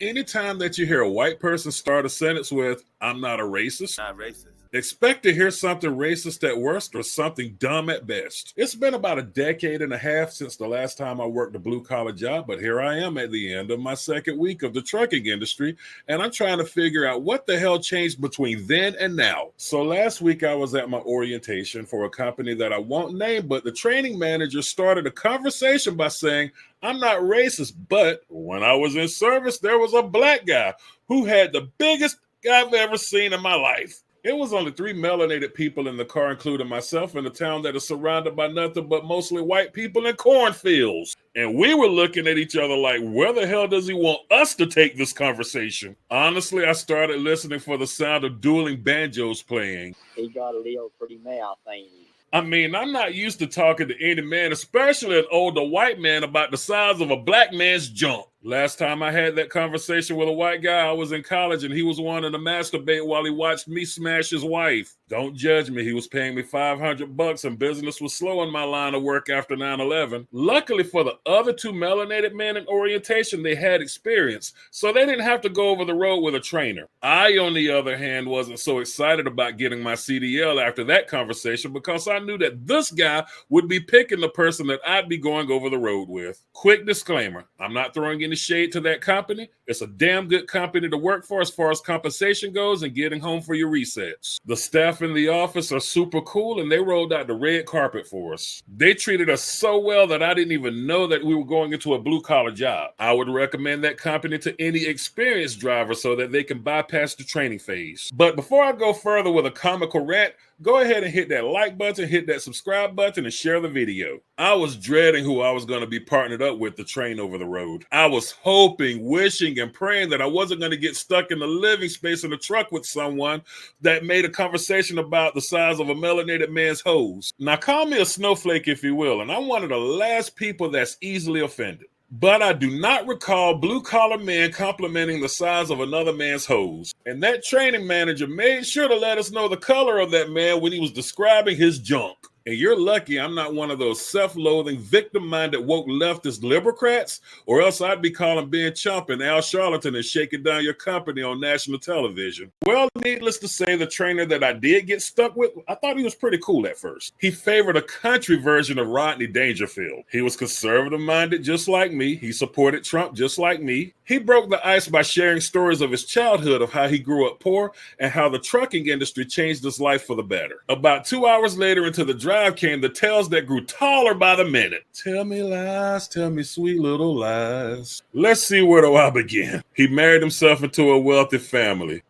Anytime that you hear a white person start a sentence with, I'm not a racist, Not racist. expect to hear something racist at worst or something dumb at best. It's been about a decade and a half since the last time I worked a blue-collar job, but here I am at the end of my second week of the trucking industry, and I'm trying to figure out what the hell changed between then and now. So last week I was at my orientation for a company that I won't name, but the training manager started a conversation by saying, I'm not racist, but when I was in service, there was a black guy who had the biggest I've ever seen in my life. It was only 3 melanated people in the car, including myself, in a town that is surrounded by nothing but mostly white people and cornfields. And we were looking at each other like, where the hell does he want us to take this conversation? Honestly, I started listening for the sound of dueling banjos playing. He got a little pretty mouth, ain't he? I mean, I'm not used to talking to any man, especially an older white man, about the size of a black man's junk. Last time I had that conversation with a white guy, I was in college and he was wanting to masturbate while he watched me smash his wife. Don't judge me. He was paying me $500 and business was slow in my line of work after 9/11. Luckily for the other 2 melanated men in orientation, they had experience, so they didn't have to go over the road with a trainer. I, on the other hand, wasn't so excited about getting my CDL after that conversation because I knew that this guy would be picking the person that I'd be going over the road with. Quick disclaimer, I'm not throwing any shade to that company. It's a damn good company to work for as far as compensation goes and getting home for your resets. The staff in the office are super cool and they rolled out the red carpet for us. They treated us so well that I didn't even know that we were going into a blue collar job. I would recommend that company to any experienced driver so that they can bypass the training phase. But before I go further with a comical rant, go ahead and hit that like button, hit that subscribe button, and share the video. I was dreading who I was going to be partnered up with to train over the road. I was hoping, wishing, and praying that I wasn't going to get stuck in the living space in the truck with someone that made a conversation about the size of a melanated man's hose. Now, call me a snowflake if you will, and I'm one of the last people that's easily offended. But I do not recall blue-collar men complimenting the size of another man's hose. And that training manager made sure to let us know the color of that man when he was describing his junk. And you're lucky I'm not one of those self-loathing, victim-minded woke leftist libercrats, or else I'd be calling Ben Chump and Al Sharpton and shaking down your company on national television. Well, needless to say, the trainer that I did get stuck with, I thought he was pretty cool at first. He favored a country version of Rodney Dangerfield. He was conservative-minded just like me. He supported Trump just like me. He broke the ice by sharing stories of his childhood, of how he grew up poor and how the trucking industry changed his life for the better. About 2 hours later into the drive came the tales that grew taller by the minute. Tell me lies, tell me sweet little lies. Let's see, where do I begin? He married himself into a wealthy family.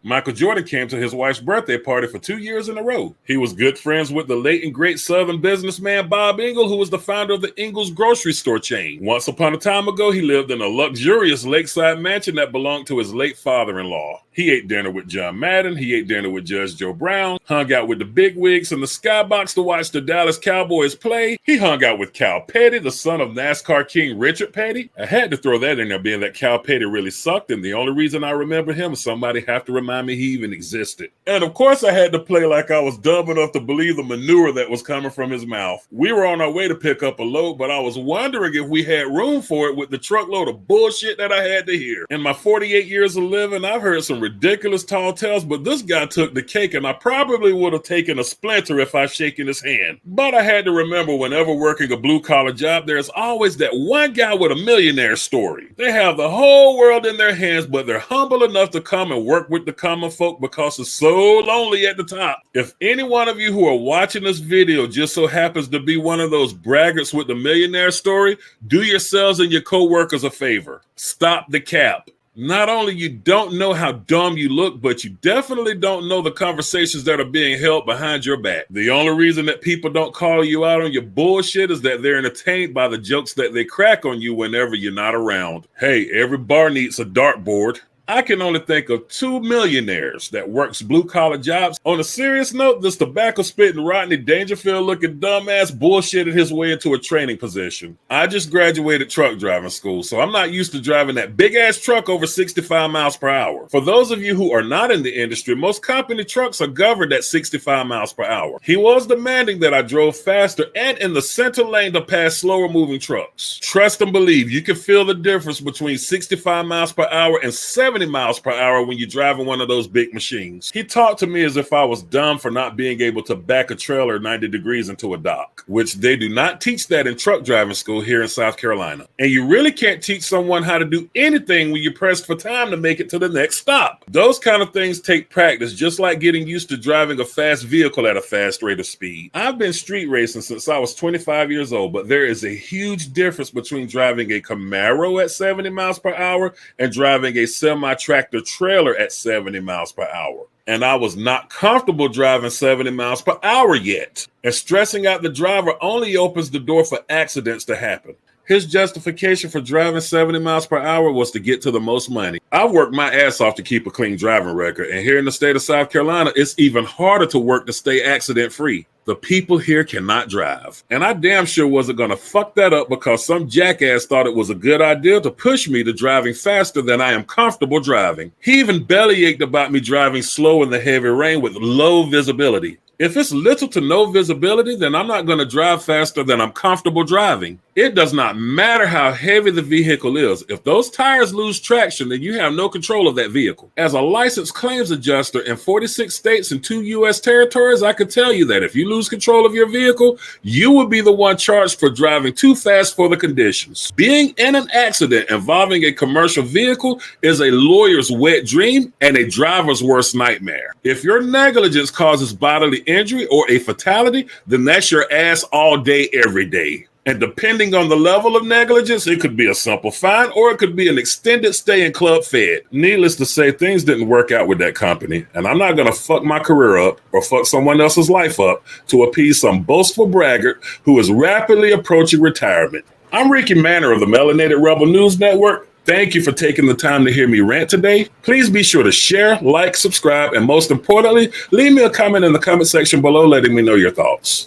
Michael Jordan came to his wife's birthday party for 2 years in a row. He was good friends with the late and great Southern businessman Bob Ingle, who was the founder of the Ingles grocery store chain. Once upon a time ago, he lived in a luxurious lakeside mansion that belonged to his late father-in-law. He ate dinner with John Madden, he ate dinner with Judge Joe Brown, hung out with the bigwigs in the skybox to watch the Dallas Cowboys play. He hung out with Cal Petty, the son of NASCAR King Richard Petty. I had to throw that in there, being that Cal Petty really sucked, and the only reason I remember him is somebody have to remind me he even existed. And of course I had to play like I was dumb enough to believe the manure that was coming from his mouth. We were on our way to pick up a load, but I was wondering if we had room for it with the truckload of bullshit that I had to hear. In my 48 years of living, I've heard some ridiculous tall tales, but this guy took the cake, and I probably would have taken a splinter if I shaken his hand. But I had to remember, whenever working a blue-collar job, there's always that one guy with a millionaire story. They have the whole world in their hands, but they're humble enough to come and work with the common folk because it's so lonely at the top. If any one of you who are watching this video just so happens to be one of those braggarts with the millionaire story, do yourselves and your co-workers a favor. Stop the cap. Not only you don't know how dumb you look, but you definitely don't know the conversations that are being held behind your back. The only reason that people don't call you out on your bullshit is that they're entertained by the jokes that they crack on you whenever you're not around. Hey, every bar needs a dartboard. I can only think of 2 millionaires that works blue-collar jobs. On a serious note, this tobacco-spitting Rodney Dangerfield-looking dumbass bullshitted his way into a training position. I just graduated truck driving school, so I'm not used to driving that big-ass truck over 65 miles per hour. For those of you who are not in the industry, most company trucks are governed at 65 miles per hour. He was demanding that I drove faster and in the center lane to pass slower-moving trucks. Trust and believe, you can feel the difference between 65 miles per hour and 70 miles per hour when you're driving one of those big machines. He talked to me as if I was dumb for not being able to back a trailer 90 degrees into a dock, which they do not teach that in truck driving school here in South Carolina. And you really can't teach someone how to do anything when you're pressed for time to make it to the next stop. Those kind of things take practice, just like getting used to driving a fast vehicle at a fast rate of speed. I've been street racing since I was 25 years old, but there is a huge difference between driving a Camaro at 70 miles per hour and driving a semi-tractor trailer at 70 miles per hour. And I was not comfortable driving 70 miles per hour yet. And stressing out the driver only opens the door for accidents to happen. His justification for driving 70 miles per hour was to get to the most money. I worked my ass off to keep a clean driving record. And here in the state of South Carolina, it's even harder to work to stay accident-free. The people here cannot drive. And I damn sure wasn't going to fuck that up because some jackass thought it was a good idea to push me to driving faster than I am comfortable driving. He even bellyached about me driving slow in the heavy rain with low visibility. If it's little to no visibility, then I'm not going to drive faster than I'm comfortable driving. It does not matter how heavy the vehicle is. If those tires lose traction, then you have no control of that vehicle. As a licensed claims adjuster in 46 states and 2 U.S. territories, I can tell you that if you lose control of your vehicle, you will be the one charged for driving too fast for the conditions. Being in an accident involving a commercial vehicle is a lawyer's wet dream and a driver's worst nightmare. If your negligence causes bodily injury or a fatality, then that's your ass all day, every day. And depending on the level of negligence, it could be a simple fine or it could be an extended stay in Club Fed. Needless to say, things didn't work out with that company. And I'm not going to fuck my career up or fuck someone else's life up to appease some boastful braggart who is rapidly approaching retirement. I'm Ricky Manor of the Melanated Rebel News Network. Thank you for taking the time to hear me rant today. Please be sure to share, like, subscribe, and most importantly, leave me a comment in the comment section below letting me know your thoughts.